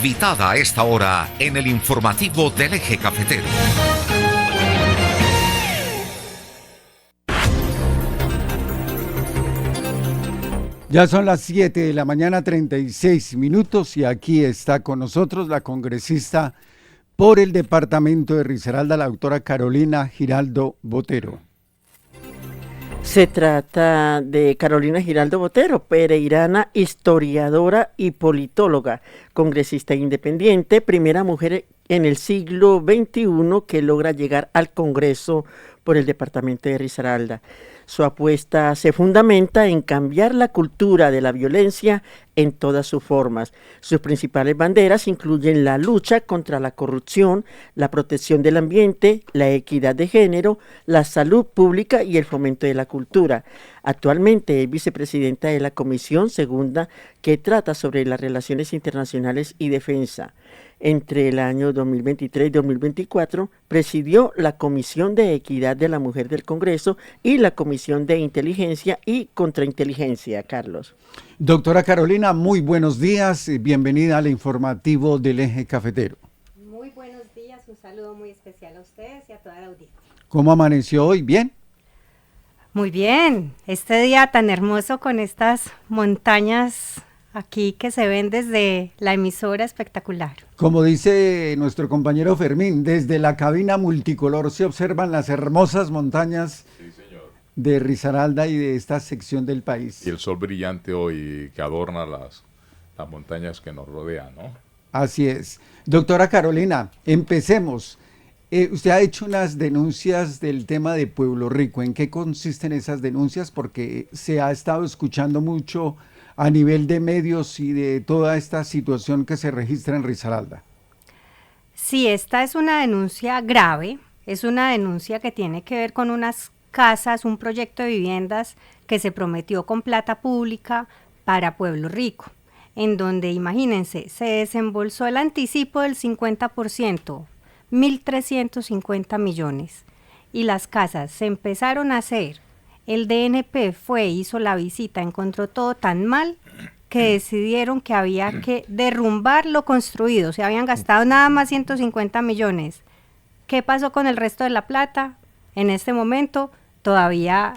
invitada a esta hora en el informativo del Eje Cafetero. Ya son las 7 de la mañana, 36 minutos, y aquí está con nosotros la congresista por el departamento de Risaralda, la doctora Carolina Giraldo Botero. Se trata de Carolina Giraldo Botero, pereirana, historiadora y politóloga, congresista independiente, primera mujer en el siglo XXI que logra llegar al Congreso por el departamento de Risaralda. Su apuesta se fundamenta en cambiar la cultura de la violencia en todas sus formas. Sus principales banderas incluyen la lucha contra la corrupción, la protección del ambiente, la equidad de género, la salud pública y el fomento de la cultura. Actualmente es vicepresidenta de la Comisión Segunda que trata sobre las relaciones internacionales y defensa. Entre el año 2023 y 2024 presidió la Comisión de Equidad de la Mujer del Congreso y la Comisión de Inteligencia y Contrainteligencia. Carlos. Doctora Carolina, muy buenos días, bienvenida al informativo del Eje Cafetero. Muy buenos días, un saludo muy especial a ustedes y a toda la audiencia. ¿Cómo amaneció hoy? ¿Bien? Muy bien, este día tan hermoso con estas montañas aquí que se ven desde la emisora, espectacular. Como dice nuestro compañero Fermín, desde la cabina multicolor se observan las hermosas montañas de Risaralda y de esta sección del país. Y el sol brillante hoy que adorna las montañas que nos rodean, ¿no? Así es. Doctora Carolina, empecemos. Usted ha hecho unas denuncias del tema de Pueblo Rico. ¿En qué consisten esas denuncias? Porque se ha estado escuchando mucho a nivel de medios y de toda esta situación que se registra en Risaralda. Sí, esta es una denuncia grave, es una denuncia que tiene que ver con unas casas, un proyecto de viviendas que se prometió con plata pública para Pueblo Rico, en donde, imagínense, se desembolsó el anticipo del 50%, 1.350 millones, y las casas se empezaron a hacer. El DNP fue, hizo la visita, encontró todo tan mal que decidieron que había que derrumbar lo construido. Se habían gastado nada más 150 millones. ¿Qué pasó con el resto de la plata? En este momento todavía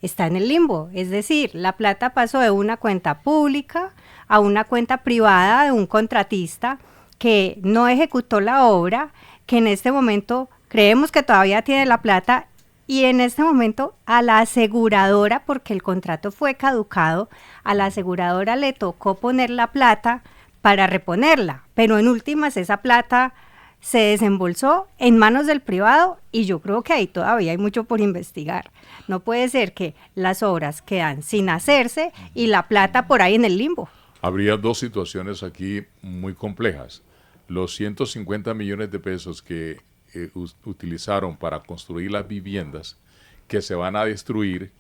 está en el limbo. Es decir, la plata pasó de una cuenta pública a una cuenta privada de un contratista que no ejecutó la obra, que en este momento creemos que todavía tiene la plata. Y en este momento a la aseguradora, porque el contrato fue caducado, a la aseguradora le tocó poner la plata para reponerla, pero en últimas esa plata se desembolsó en manos del privado y yo creo que ahí todavía hay mucho por investigar. No puede ser que las obras quedan sin hacerse y la plata por ahí en el limbo. Habría dos situaciones aquí muy complejas. Los 150 millones de pesos que utilizaron para construir las viviendas que se van a destruir,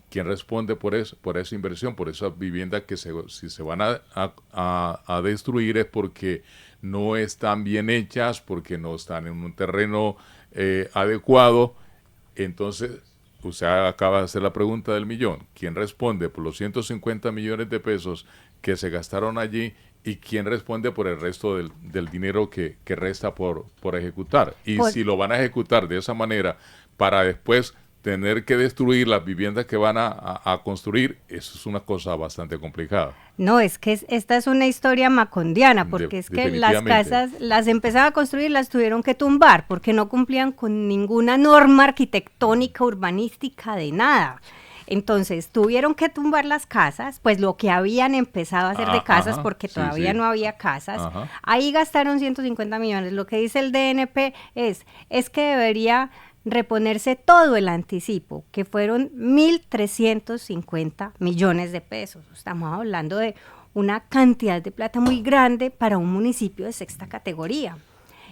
¿quién responde por eso, por esa inversión, por esas viviendas que si se van a destruir es porque no están bien hechas, porque no están en un terreno adecuado? Entonces, usted acaba de hacer la pregunta del millón. ¿Quién responde por los 150 millones de pesos que se gastaron allí? ¿Y quién responde por el resto del dinero que resta por ejecutar? Y si lo van a ejecutar de esa manera para después tener que destruir las viviendas que van a construir, eso es una cosa bastante complicada. No, es que esta es una historia macondiana, porque es que las casas las empezaban a construir, las tuvieron que tumbar, porque no cumplían con ninguna norma arquitectónica, urbanística, de nada. Entonces tuvieron que tumbar las casas, pues lo que habían empezado a hacer de casas, porque todavía no había casas. Ahí gastaron 150 millones. Lo que dice el DNP es que debería reponerse todo el anticipo, que fueron 1.350 millones de pesos. Estamos hablando de una cantidad de plata muy grande para un municipio de sexta categoría.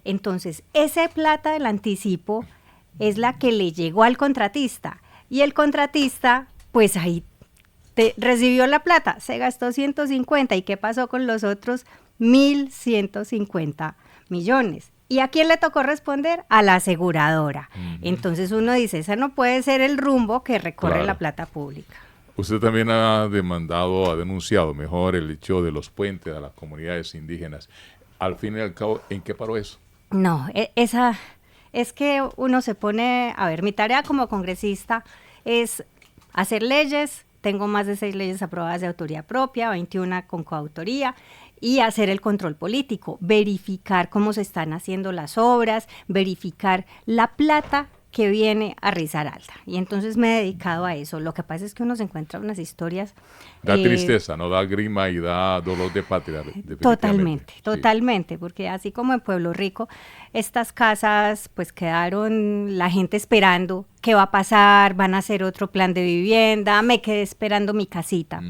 Entonces, esa plata del anticipo es la que le llegó al contratista. Y el contratista, pues ahí recibió la plata, se gastó 150. ¿Y qué pasó con los otros 1.150 millones? ¿Y a quién le tocó responder? A la aseguradora. Entonces uno dice, ese no puede ser el rumbo que recorre la plata pública. Usted también ha demandado, ha denunciado, mejor, el hecho de los puentes a las comunidades indígenas. Al fin y al cabo, ¿en qué paró eso? No, esa es que uno se pone, a ver, mi tarea como congresista es hacer leyes, tengo más de 6 leyes aprobadas de autoría propia, 21 con coautoría, y hacer el control político, verificar cómo se están haciendo las obras, verificar la plata que viene a Risaralda. Y entonces me he dedicado a eso. Lo que pasa es que uno se encuentra unas historias... Da tristeza, ¿no? Da grima y da dolor de patria. Totalmente, Sí. totalmente, porque así como en Pueblo Rico, estas casas pues quedaron la gente esperando qué va a pasar, van a hacer otro plan de vivienda, me quedé esperando mi casita.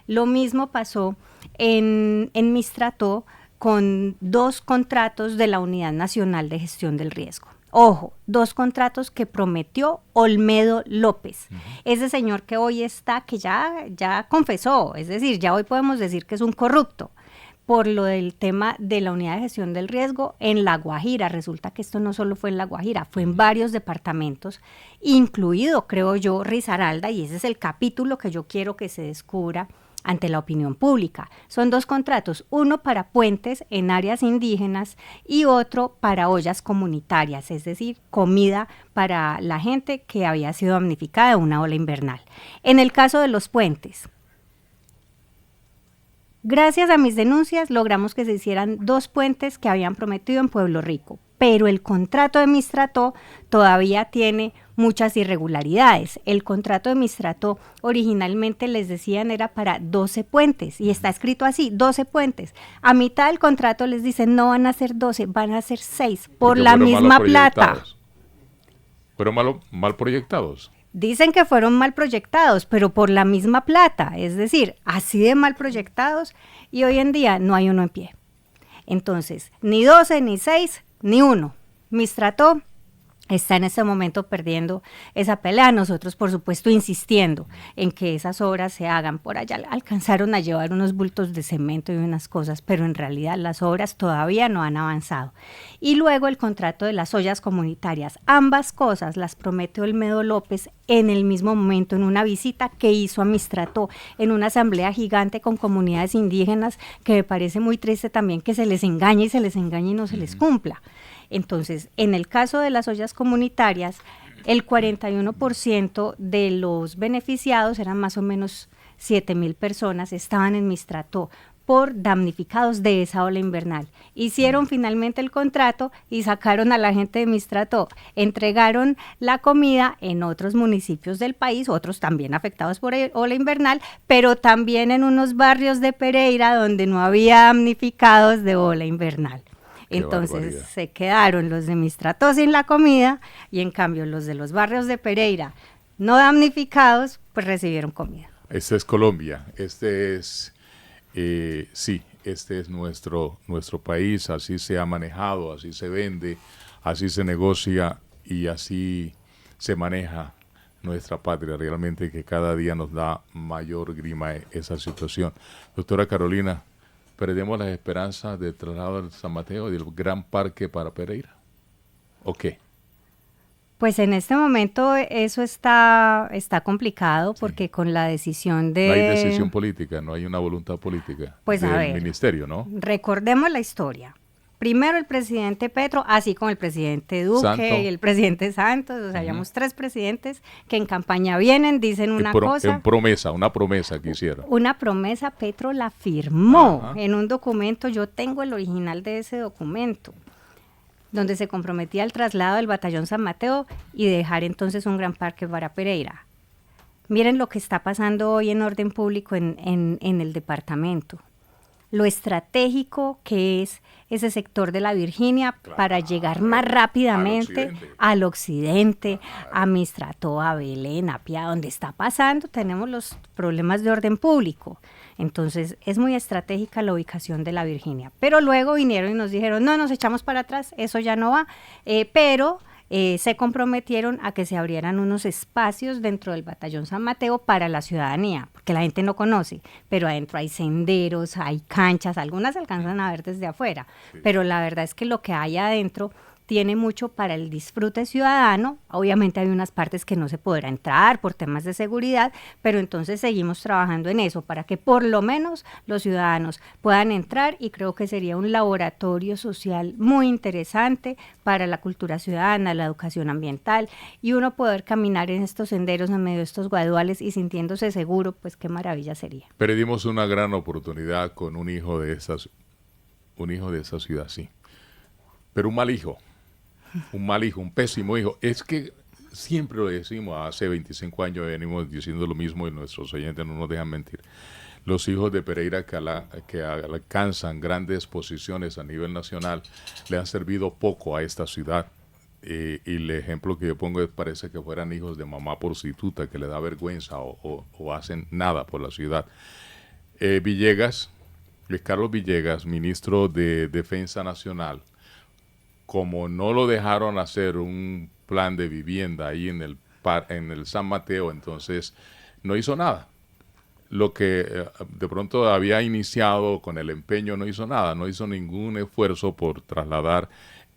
Lo mismo pasó en Mistrató con 2 contratos de la Unidad Nacional de Gestión del Riesgo. Ojo, 2 contratos que prometió Olmedo López, ese señor que hoy está, que ya confesó, es decir, ya hoy podemos decir que es un corrupto por lo del tema de la Unidad de Gestión del Riesgo en La Guajira. Resulta que esto no solo fue en La Guajira, fue en varios departamentos, incluido, creo yo, Risaralda, y ese es el capítulo que yo quiero que se descubra ante la opinión pública. Son 2 contratos, uno para puentes en áreas indígenas y otro para ollas comunitarias, es decir, comida para la gente que había sido damnificada de una ola invernal. En el caso de los puentes, gracias a mis denuncias logramos que se hicieran 2 puentes que habían prometido en Pueblo Rico, pero el contrato de Mistrató todavía tiene muchas irregularidades. El contrato de Mistrató originalmente les decían era para 12 puentes y está escrito así, 12 puentes. A mitad del contrato les dicen no van a ser 12, van a ser 6 por la misma plata. Fueron mal proyectados. Dicen que fueron mal proyectados, pero por la misma plata, es decir, así de mal proyectados, y hoy en día no hay uno en pie. Entonces, ni 12, ni 6, ni uno. Mistrató está en este momento perdiendo esa pelea, nosotros por supuesto insistiendo en que esas obras se hagan. Por allá alcanzaron a llevar unos bultos de cemento y unas cosas, pero en realidad las obras todavía no han avanzado. Y luego el contrato de las ollas comunitarias, ambas cosas las prometió Olmedo López en el mismo momento, en una visita que hizo a Mistrató, en una asamblea gigante con comunidades indígenas, que me parece muy triste también que se les engañe y no se les cumpla. Entonces, en el caso de las ollas comunitarias, el 41% de los beneficiados, eran más o menos 7,000 personas, estaban en Mistrató por damnificados de esa ola invernal. Hicieron finalmente el contrato y sacaron a la gente de Mistrató, entregaron la comida en otros municipios del país, otros también afectados por ola invernal, pero también en unos barrios de Pereira donde no había damnificados de ola invernal. Entonces se quedaron los de Mistrató sin la comida y en cambio los de los barrios de Pereira no damnificados pues recibieron comida. Este es Colombia, este es nuestro país, así se ha manejado, así se vende, así se negocia y así se maneja nuestra patria. Realmente que cada día nos da mayor grima esa situación. Doctora Carolina, ¿perdemos las esperanzas del traslado de San Mateo y del Gran Parque para Pereira? ¿O qué? Pues en este momento eso está complicado porque con la decisión de... No hay decisión política, no hay una voluntad política del ministerio, ¿no? Recordemos la historia. Primero el presidente Petro, así como el presidente Duque Santo. y el presidente Santos, o sea, habíamos 3 presidentes que en campaña vienen, dicen una cosa. Una promesa que hicieron. Una promesa, Petro la firmó en un documento, yo tengo el original de ese documento, donde se comprometía al traslado del Batallón San Mateo y dejar entonces un gran parque para Pereira. Miren lo que está pasando hoy en orden público en el departamento. Lo estratégico que es ese sector de la Virginia para llegar más rápidamente al occidente, a Mistrató, a Belén, a Pia, donde está pasando, tenemos los problemas de orden público. Entonces es muy estratégica la ubicación de la Virginia. Pero luego vinieron y nos dijeron, no, nos echamos para atrás, eso ya no va, pero... se comprometieron a que se abrieran unos espacios dentro del Batallón San Mateo para la ciudadanía, porque la gente no conoce, pero adentro hay senderos, hay canchas, algunas se alcanzan a ver desde afuera, pero la verdad es que lo que hay adentro tiene mucho para el disfrute ciudadano. Obviamente hay unas partes que no se podrá entrar por temas de seguridad, pero entonces seguimos trabajando en eso para que por lo menos los ciudadanos puedan entrar, y creo que sería un laboratorio social muy interesante para la cultura ciudadana, la educación ambiental, y uno poder caminar en estos senderos en medio de estos guaduales y sintiéndose seguro, pues qué maravilla sería. Perdimos una gran oportunidad con un hijo de esa ciudad, sí. Pero un mal hijo, un pésimo hijo. Es que siempre lo decimos, hace 25 años venimos diciendo lo mismo y nuestros oyentes no nos dejan mentir. Los hijos de Pereira que alcanzan grandes posiciones a nivel nacional le han servido poco a esta ciudad. Y el ejemplo que yo pongo es, parece que fueran hijos de mamá prostituta que le da vergüenza o hacen nada por la ciudad. Luis Carlos Villegas, ministro de Defensa Nacional, como no lo dejaron hacer un plan de vivienda ahí en el San Mateo, entonces no hizo nada. Lo que de pronto había iniciado con el empeño no hizo nada, no hizo ningún esfuerzo por trasladar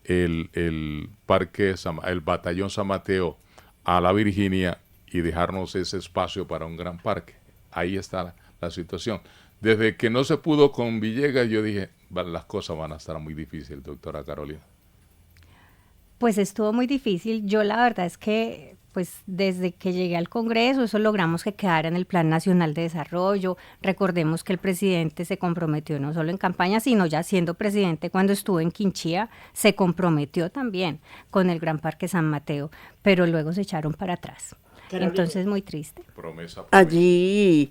el batallón San Mateo a la Virginia y dejarnos ese espacio para un gran parque. Ahí está la situación. Desde que no se pudo con Villegas, yo dije, las cosas van a estar muy difíciles, doctora Carolina. Pues estuvo muy difícil. Yo la verdad es que pues desde que llegué al Congreso, eso logramos que quedara en el Plan Nacional de Desarrollo. Recordemos que el presidente se comprometió no solo en campaña, sino ya siendo presidente cuando estuvo en Quinchía, se comprometió también con el Gran Parque San Mateo, pero luego se echaron para atrás. Entonces, muy triste. Promesa. Allí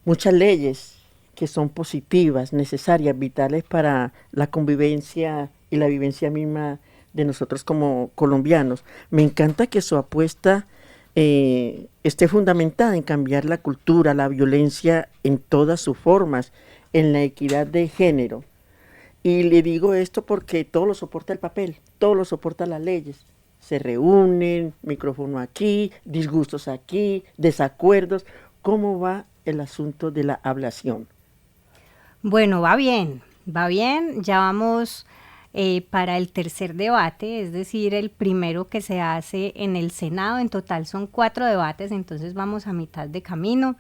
muchas leyes que son positivas, necesarias, vitales para la convivencia y la vivencia misma de nosotros como colombianos. Me encanta que su apuesta esté fundamentada en cambiar la cultura, la violencia en todas sus formas, en la equidad de género. Y le digo esto porque todo lo soporta el papel, todo lo soporta las leyes. Se reúnen, micrófono aquí, disgustos aquí, desacuerdos. ¿Cómo va el asunto de la ablación? Bueno, va bien, ya vamos para el tercer debate, es decir, el primero que se hace en el Senado. En total son 4 debates, entonces vamos a mitad de camino.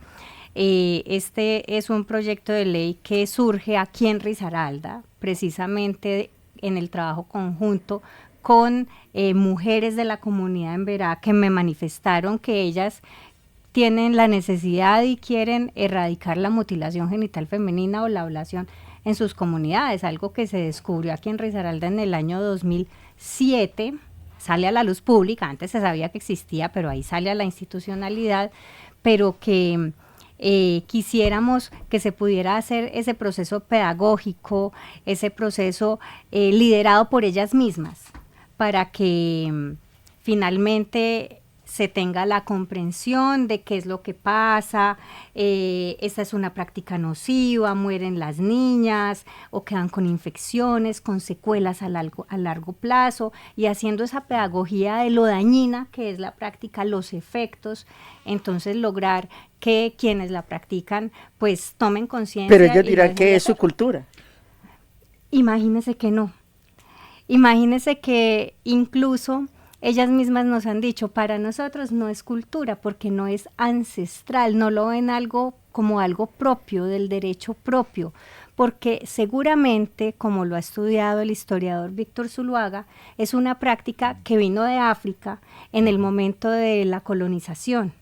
Este es un proyecto de ley que surge aquí en Risaralda, precisamente en el trabajo conjunto con mujeres de la comunidad en Verá, que me manifestaron que ellas tienen la necesidad y quieren erradicar la mutilación genital femenina o la ablación en sus comunidades, algo que se descubrió aquí en Risaralda en el año 2007, sale a la luz pública. Antes se sabía que existía, pero ahí sale a la institucionalidad, pero que quisiéramos que se pudiera hacer ese proceso pedagógico, ese proceso liderado por ellas mismas, para que finalmente se tenga la comprensión de qué es lo que pasa. Esta es una práctica nociva, mueren las niñas o quedan con infecciones, con secuelas a largo plazo, y haciendo esa pedagogía de lo dañina que es la práctica, los efectos, entonces lograr que quienes la practican pues tomen conciencia. Pero ellos dirán que es su cultura. Imagínese que no. Imagínese que incluso ellas mismas nos han dicho, para nosotros no es cultura porque no es ancestral, no lo ven como algo propio, del derecho propio, porque seguramente, como lo ha estudiado el historiador Víctor Zuluaga, es una práctica que vino de África en el momento de la colonización.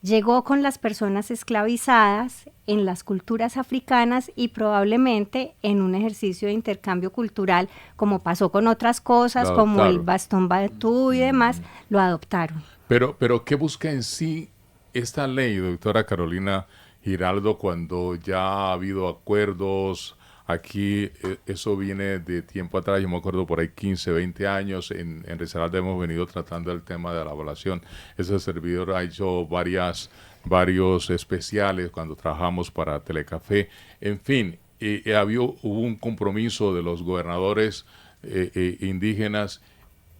Llegó con las personas esclavizadas en las culturas africanas y probablemente en un ejercicio de intercambio cultural, como pasó con otras cosas, como el bastón batú y demás, lo adoptaron. Pero ¿qué busca en sí esta ley, doctora Carolina Giraldo, cuando ya ha habido acuerdos? Aquí eso viene de tiempo atrás, yo me acuerdo por ahí 15, 20 años, en Risaralda hemos venido tratando el tema de la ablación. Ese servidor ha hecho varios especiales cuando trabajamos para Telecafé. En fin, hubo un compromiso de los gobernadores indígenas,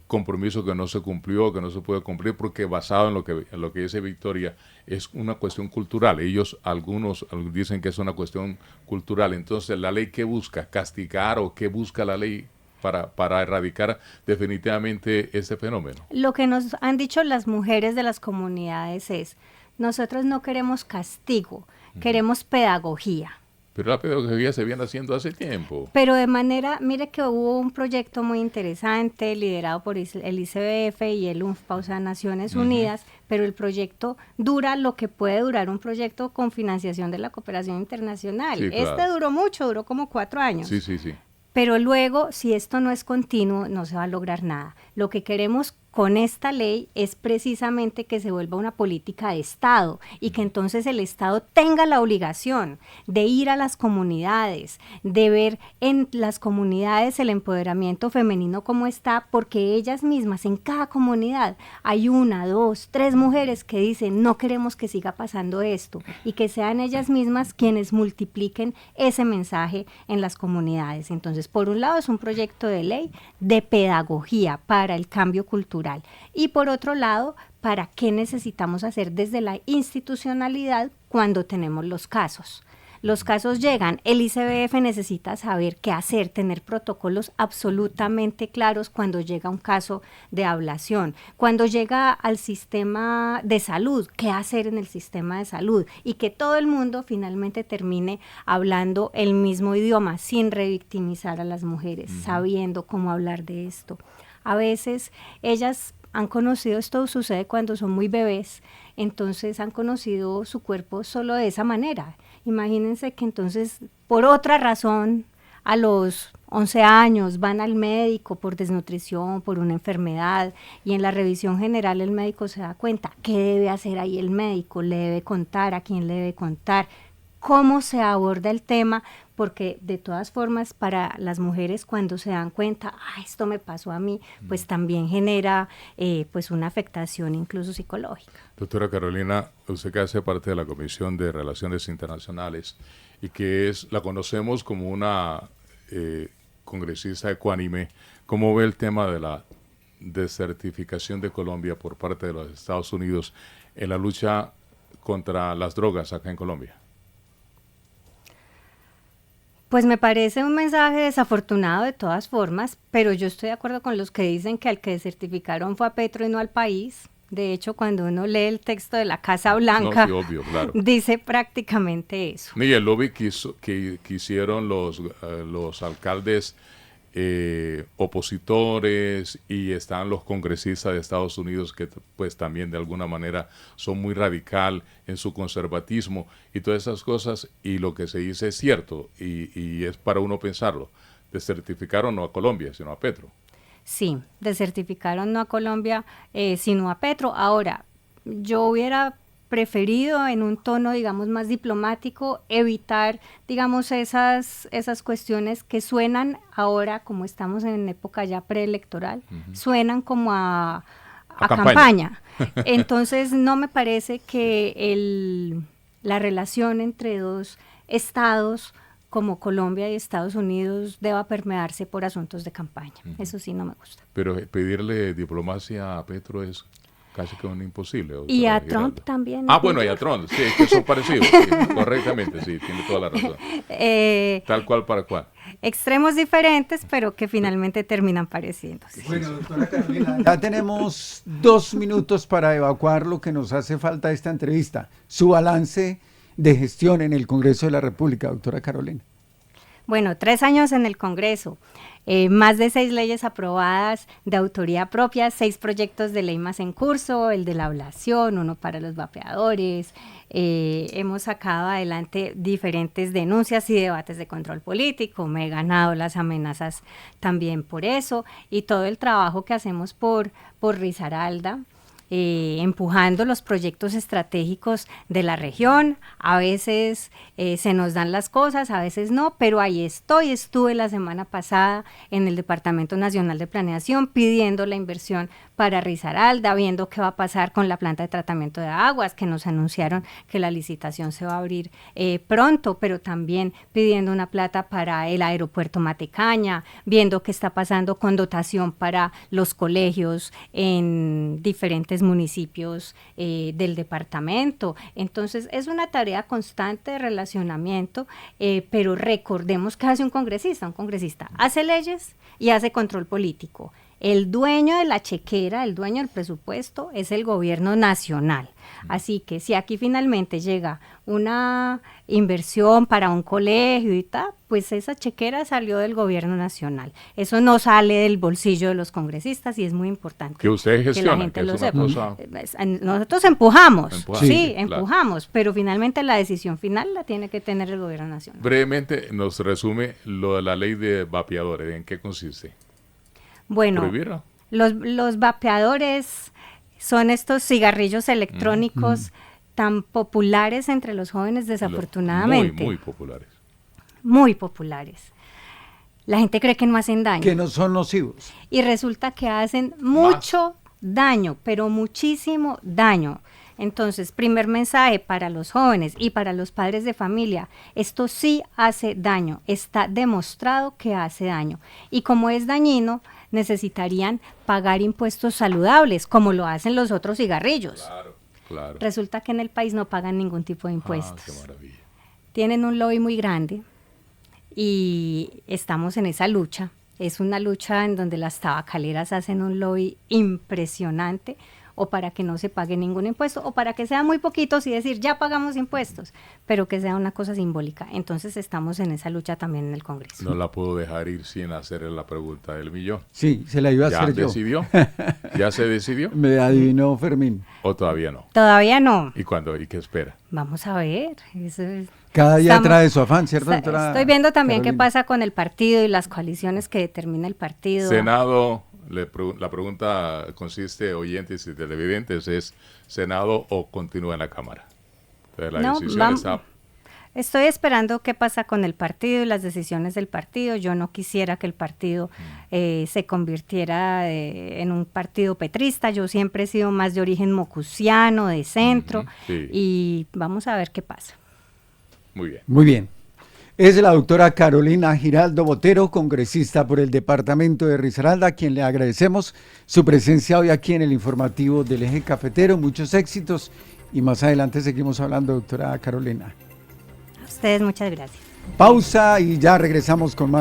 compromiso que no se cumplió, que no se puede cumplir, porque basado en lo que dice Victoria, es una cuestión cultural. Algunos dicen que es una cuestión cultural. Entonces, ¿la ley qué busca? ¿Castigar o qué busca la ley para erradicar definitivamente este fenómeno? Lo que nos han dicho las mujeres de las comunidades es, nosotros no queremos castigo, queremos pedagogía. Pero la pedagogía se viene haciendo hace tiempo. Pero de manera, mire que hubo un proyecto muy interesante liderado por el ICBF y el UNFPA, o sea, Naciones Unidas, pero el proyecto dura lo que puede durar un proyecto con financiación de la cooperación internacional. Sí, claro. Duró mucho, duró como 4 años. Sí, sí, sí. Pero luego, si esto no es continuo, no se va a lograr nada. Lo que queremos con esta ley es precisamente que se vuelva una política de Estado y que entonces el Estado tenga la obligación de ir a las comunidades, de ver en las comunidades el empoderamiento femenino como está, porque ellas mismas en cada comunidad hay 1, 2, 3 mujeres que dicen no queremos que siga pasando esto y que sean ellas mismas quienes multipliquen ese mensaje en las comunidades. Entonces, por un lado es un proyecto de ley de pedagogía para el cambio cultural. Y por otro lado, ¿para qué necesitamos hacer desde la institucionalidad cuando tenemos los casos? Los casos llegan, el ICBF necesita saber qué hacer, tener protocolos absolutamente claros cuando llega un caso de ablación, cuando llega al sistema de salud, qué hacer en el sistema de salud y que todo el mundo finalmente termine hablando el mismo idioma sin revictimizar a las mujeres, sabiendo cómo hablar de esto. A veces ellas han conocido, esto sucede cuando son muy bebés, entonces han conocido su cuerpo solo de esa manera. Imagínense que entonces, por otra razón, a los 11 años van al médico por desnutrición, por una enfermedad, y en la revisión general el médico se da cuenta qué debe hacer ahí el médico, le debe contar, a quién le debe contar, cómo se aborda el tema, porque de todas formas para las mujeres cuando se dan cuenta, esto me pasó a mí, pues también genera pues una afectación incluso psicológica. Doctora Carolina, usted que hace parte de la Comisión de Relaciones Internacionales y que la conocemos como una congresista ecuánime, ¿cómo ve el tema de la desertificación de Colombia por parte de los Estados Unidos en la lucha contra las drogas acá en Colombia? Pues me parece un mensaje desafortunado de todas formas, pero yo estoy de acuerdo con los que dicen que al que desertificaron fue a Petro y no al país. De hecho, cuando uno lee el texto de la Casa Blanca, no, sí, obvio, claro, dice prácticamente eso. Y el lobby que hicieron los alcaldes opositores, y están los congresistas de Estados Unidos que pues también de alguna manera son muy radical en su conservatismo y todas esas cosas, y lo que se dice es cierto y es para uno pensarlo. Desertificaron no a Colombia sino a Petro. Sí, desertificaron no a Colombia sino a Petro. Ahora, yo hubiera preferido en un tono, digamos, más diplomático, evitar, digamos, esas cuestiones que suenan ahora, como estamos en época ya preelectoral, suenan como a campaña. Entonces, no me parece que la relación entre dos estados como Colombia y Estados Unidos deba permearse por asuntos de campaña. Eso sí no me gusta. Pero pedirle diplomacia a Petro es casi que un imposible. Y a Trump también. Bueno, y a Trump, sí, que son parecidos, sí, correctamente, sí, tiene toda la razón. Tal cual para cual. Extremos diferentes, pero que finalmente terminan pareciéndose. Bueno, doctora Carolina, ya tenemos 2 minutos para evacuar lo que nos hace falta de esta entrevista. Su balance de gestión en el Congreso de la República, doctora Carolina. Bueno, 3 años en el Congreso, más de 6 leyes aprobadas de autoría propia, 6 proyectos de ley más en curso, el de la ablación, uno para los vapeadores, hemos sacado adelante diferentes denuncias y debates de control político, me he ganado las amenazas también por eso, y todo el trabajo que hacemos por Risaralda, empujando los proyectos estratégicos de la región. A veces se nos dan las cosas, a veces no, pero ahí estuve la semana pasada en el Departamento Nacional de Planeación pidiendo la inversión para Risaralda, viendo qué va a pasar con la planta de tratamiento de aguas, que nos anunciaron que la licitación se va a abrir pronto, pero también pidiendo una plata para el aeropuerto Matecaña, viendo qué está pasando con dotación para los colegios en diferentes diferentes municipios del departamento. Entonces es una tarea constante de relacionamiento, pero recordemos que hace un congresista. Un congresista hace leyes y hace control político. El dueño de la chequera, el dueño del presupuesto es el gobierno nacional. Así que si aquí finalmente llega una inversión para un colegio y tal, pues esa chequera salió del gobierno nacional. Eso no sale del bolsillo de los congresistas y es muy importante que ustedes gestionan, que la gente que es lo una sepa. cosa... Nosotros empujamos, Empujamos. sí, Sí, claro. empujamos, pero finalmente la decisión final la tiene que tener el gobierno nacional. Brevemente nos resume lo de la ley de vapeadores, ¿en qué consiste? Bueno, ¿Prohibirlo? los vapeadores son estos cigarrillos electrónicos tan populares entre los jóvenes, desafortunadamente. Muy populares. Muy populares. La gente cree que no hacen daño. Que no son nocivos. Y resulta que hacen mucho daño, pero muchísimo daño. Entonces, primer mensaje para los jóvenes y para los padres de familia, esto sí hace daño, está demostrado que hace daño. Y como es dañino, necesitarían pagar impuestos saludables, como lo hacen los otros cigarrillos. Claro. Resulta que en el país no pagan ningún tipo de impuestos. Qué maravilla. Tienen un lobby muy grande y estamos en esa lucha. Es una lucha en donde las tabacaleras hacen un lobby impresionante, o para que no se pague ningún impuesto, o para que sean muy poquitos y decir, ya pagamos impuestos, pero que sea una cosa simbólica. Entonces estamos en esa lucha también en el Congreso. No la puedo dejar ir sin hacerle la pregunta del millón. Sí, se la iba a ¿Ya hacer yo. decidió? ¿Ya se decidió? Me adivinó Fermín. ¿O todavía no? Todavía no. ¿Y cuándo? ¿Y qué espera? Vamos a ver. Eso es... Cada día Estamos- trae su afán, ¿cierto, doctora Estoy viendo también qué Carolina? pasa con el partido y las coaliciones que determina el partido. Senado, la pregunta consiste, oyentes y televidentes, es ¿Senado o continúa en la Cámara? Entonces, la No, decisión está... Estoy esperando qué pasa con el partido y las decisiones del partido. Yo no quisiera que el partido se convirtiera en un partido petrista. Yo siempre he sido más de origen mocusiano, de centro, sí. y vamos a ver qué pasa. Muy bien. Muy bien. Es la doctora Carolina Giraldo Botero, congresista por el departamento de Risaralda, a quien le agradecemos su presencia hoy aquí en el informativo del Eje Cafetero. Muchos éxitos y más adelante seguimos hablando, doctora Carolina. A ustedes muchas gracias. Pausa y ya regresamos con más.